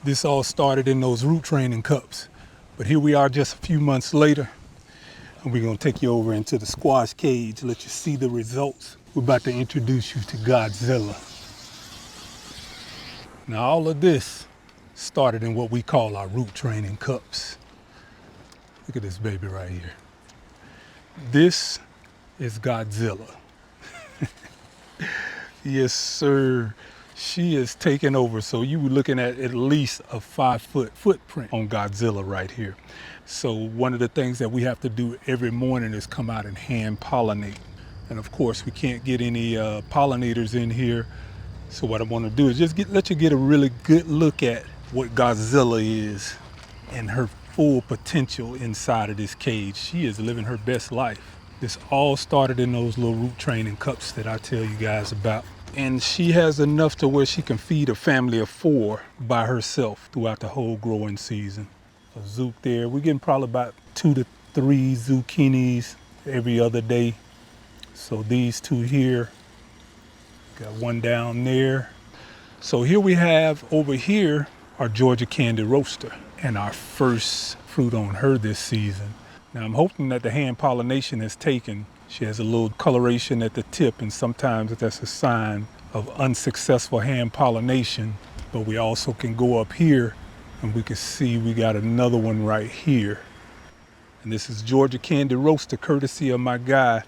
This all started in those root training cups. But here we are just a few months later, and we're gonna take you over into the squash cage, let you see the results. We're about to introduce you to Godzilla. Now all of this started in what we call our root training cups. Look at this baby right here. This is Godzilla. Yes, sir. She is taking over. So you were looking at least a 5-foot footprint on Godzilla right here. So one of the things that we have to do every morning is come out and hand pollinate. And of course, we can't get any pollinators in here. So what I want to do is just let you get a really good look at what Godzilla is and her full potential inside of this cage. She is living her best life. This all started in those little root training cups that I tell you guys about. And she has enough to where she can feed a family of 4 by herself throughout the whole growing season. A zook there. We're getting probably about 2 to 3 zucchinis every other day. So these 2 here, got 1 down there. So here we have over here our Georgia Candy Roaster and our first fruit on her this season. Now I'm hoping that the hand pollination has taken. She has a little coloration at the tip, and sometimes that's a sign of unsuccessful hand pollination. But we also can go up here and we can see we got another one right here. And this is Georgia Candy Roaster, courtesy of my guy,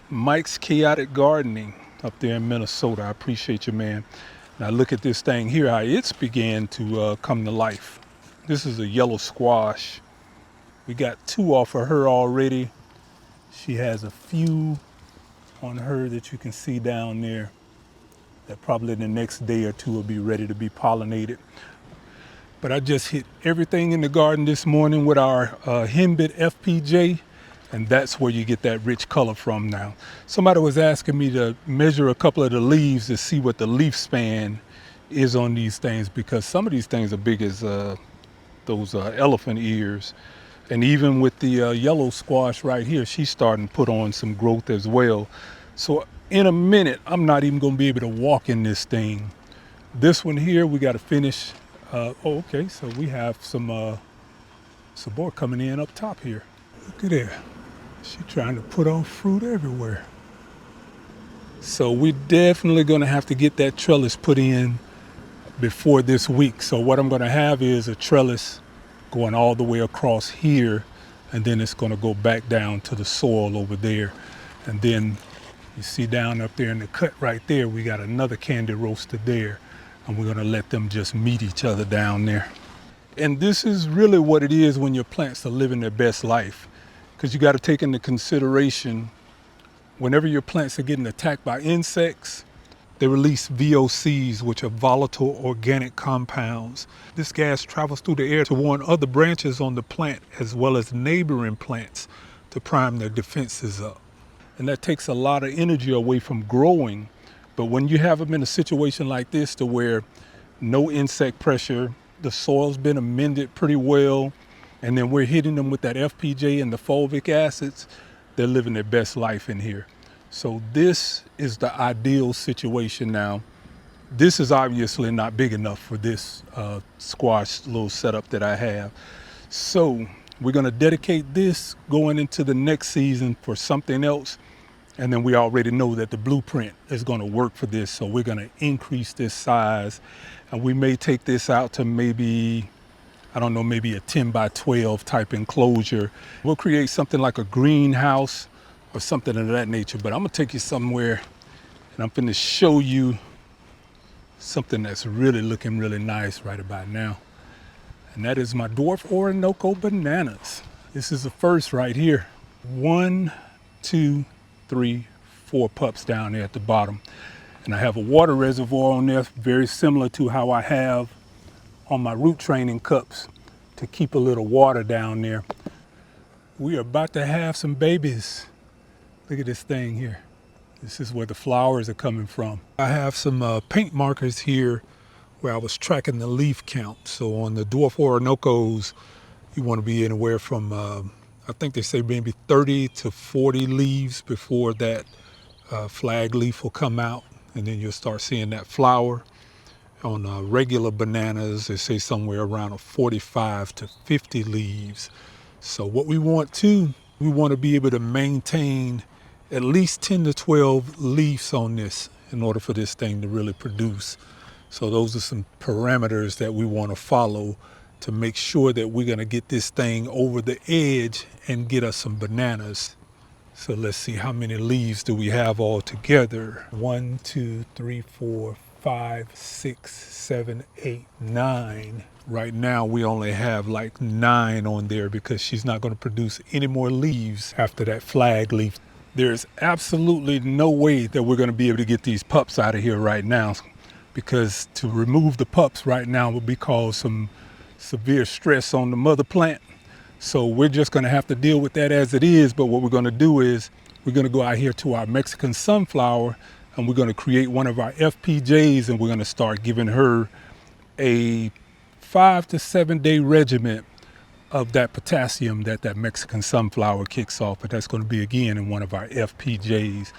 Mike's Chaotic Gardening up there in Minnesota. I appreciate you, man. Now look at this thing here, how it's began to come to life. This is a yellow squash. We got 2 off of her already. She has a few on her that you can see down there that probably the next day or 2 will be ready to be pollinated. But I just hit everything in the garden this morning with our Henbit FPJ, and that's where you get that rich color from now. Somebody was asking me to measure a couple of the leaves to see what the leaf span is on these things, because some of these things are big as those elephant ears. And even with the yellow squash right here, she's starting to put on some growth as well. So in a minute, I'm not even gonna be able to walk in this thing. This one here, we gotta finish. Okay, so we have some more coming in up top here. Look at there. She's trying to put on fruit everywhere. So we're definitely gonna have to get that trellis put in before this week. So what I'm gonna have is a trellis going all the way across here, and then it's going to go back down to the soil over there. And then you see down up there in the cut right there, we got another candy roaster there, and we're going to let them just meet each other down there. And this is really what it is when your plants are living their best life, because you got to take into consideration whenever your plants are getting attacked by insects, they release VOCs, which are volatile organic compounds. This gas travels through the air to warn other branches on the plant as well as neighboring plants to prime their defenses up. And that takes a lot of energy away from growing. But when you have them in a situation like this to where no insect pressure, the soil's been amended pretty well, and then we're hitting them with that FPJ and the fulvic acids, they're living their best life in here. So this is the ideal situation now. This is obviously not big enough for this squash little setup that I have. So we're gonna dedicate this going into the next season for something else. And then we already know that the blueprint is gonna work for this. So we're gonna increase this size, and we may take this out to maybe, I don't know, maybe a 10 by 12 type enclosure. We'll create something like a greenhouse or something of that nature, but I'm gonna take you somewhere and I'm gonna show you something that's really looking really nice right about now. And that is my Dwarf Orinoco bananas. This is the first right here. 1, 2, 3, 4 pups down there at the bottom. And I have a water reservoir on there, very similar to how I have on my root training cups to keep a little water down there. We are about to have some babies. Look at this thing here. This is where the flowers are coming from. I have some paint markers here where I was tracking the leaf count. So on the Dwarf Orinocos, you want to be anywhere from, I think they say maybe 30 to 40 leaves before that flag leaf will come out. And then you'll start seeing that flower. On regular bananas, they say somewhere around a 45 to 50 leaves. So what we want to be able to maintain at least 10 to 12 leaves on this in order for this thing to really produce. So those are some parameters that we want to follow to make sure that we're going to get this thing over the edge and get us some bananas. So let's see, how many leaves do we have all together? 1, 2, 3, 4, 5, 6, 7, 8, 9. Right now we only have like 9 on there because she's not going to produce any more leaves after that flag leaf. There's absolutely no way that we're going to be able to get these pups out of here right now, because to remove the pups right now would be cause some severe stress on the mother plant. So we're just going to have to deal with that as it is. But what we're going to do is we're going to go out here to our Mexican sunflower and we're going to create one of our FPJs, and we're going to start giving her a 5 to 7 day regimen of that potassium that Mexican sunflower kicks off. But that's going to be again in one of our FPJs.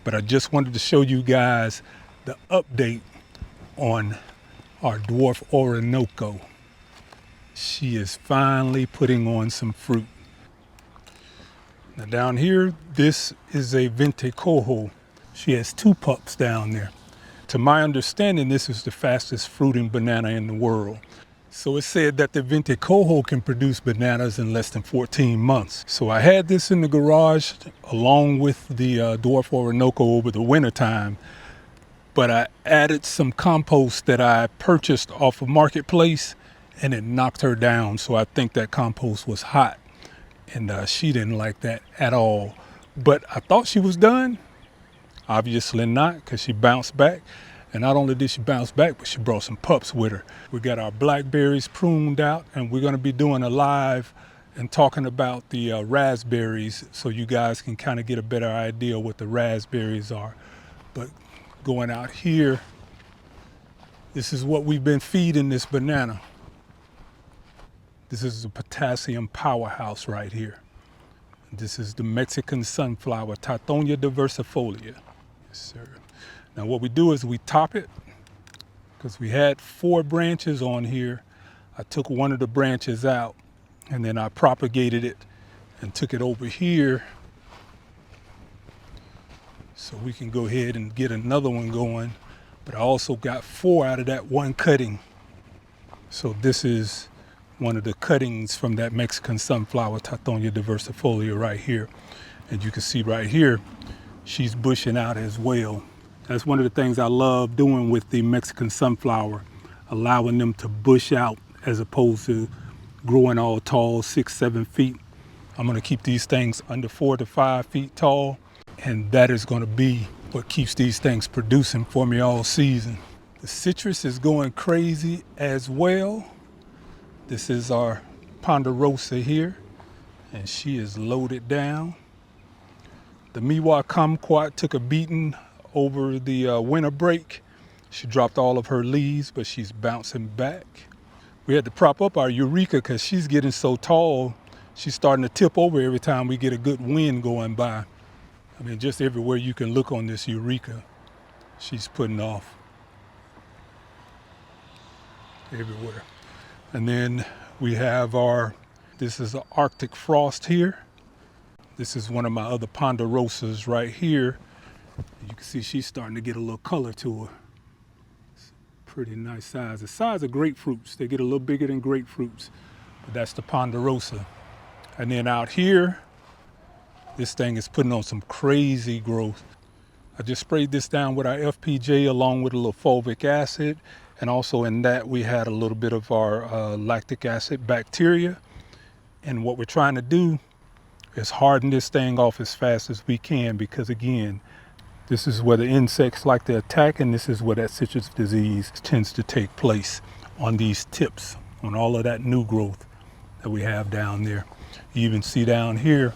But I just wanted to show you guys the update on our dwarf Orinoco. She is finally putting on some fruit. Now down here, this is a Veinte coho. She has 2 pups down there. To my understanding, this is the fastest fruiting banana in the world. So it's said that the Veinte coho can produce bananas in less than 14 months. So I had this in the garage along with the dwarf Orinoco over the winter time. But I added some compost that I purchased off of Marketplace, and it knocked her down. So I think that compost was hot, and she didn't like that at all. But I thought she was done. Obviously not, because she bounced back. And not only did she bounce back, but she brought some pups with her. We got our blackberries pruned out, and we're going to be doing a live and talking about the raspberries, so you guys can kind of get a better idea what the raspberries are. But going out here, this is what we've been feeding this banana. This is the potassium powerhouse right here. This is the Mexican sunflower, Tithonia diversifolia. Yes, sir. Now what we do is we top it, because we had 4 branches on here. I took one of the branches out, and then I propagated it and took it over here so we can go ahead and get another one going. But I also got 4 out of that one cutting. So this is one of the cuttings from that Mexican sunflower, Tithonia diversifolia, right here. And you can see right here, she's bushing out as well. That's one of the things I love doing with the Mexican sunflower, allowing them to bush out as opposed to growing all tall, 6, 7 feet. I'm gonna keep these things under 4 to 5 feet tall, and that is gonna be what keeps these things producing for me all season. The citrus is going crazy as well. This is our Ponderosa here, and she is loaded down. The Miwa kumquat took a beating over the winter break. She dropped all of her leaves, but she's bouncing back. We had to prop up our Eureka because she's getting so tall, she's starting to tip over every time we get a good wind going by. I mean, just everywhere you can look on this Eureka, she's putting off everywhere. And then we have this is an Arctic frost here. This is one of my other Ponderosas right here. You can see she's starting to get a little color to her. It's pretty nice size. The size of grapefruits. They get a little bigger than grapefruits, but that's the Ponderosa. And then out here, this thing is putting on some crazy growth. I just sprayed this down with our FPJ along with a little fulvic acid. And also in that, we had a little bit of our lactic acid bacteria. And what we're trying to do is harden this thing off as fast as we can, because again, this is where the insects like to attack, and this is where that citrus disease tends to take place, on these tips, on all of that new growth that we have down there. You even see down here,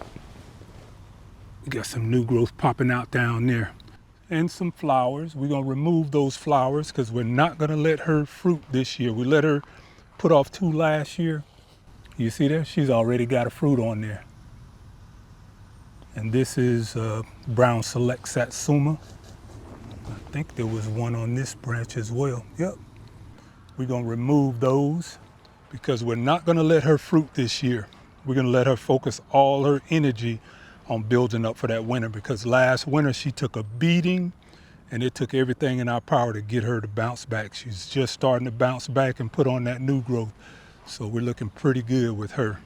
we got some new growth popping out down there. And some flowers. We're gonna remove those flowers because we're not gonna let her fruit this year. We let her put off 2 last year. You see there? She's already got a fruit on there. And this is brown select satsuma. I think there was one on this branch as well. Yep, We're gonna remove those because we're not gonna let her fruit this year. We're gonna let her focus all her energy on building up for that winter, because last winter she took a beating and it took everything in our power to get her to bounce back. She's just starting to bounce back and put on that new growth. So we're looking pretty good with her.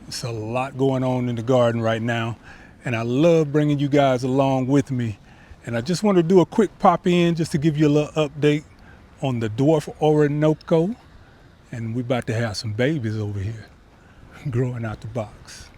It's a lot going on in the garden right now, and I love bringing you guys along with me. And I just want to do a quick pop in just to give you a little update on the Dwarf Orinoco. And we're about to have some babies over here growing out the box.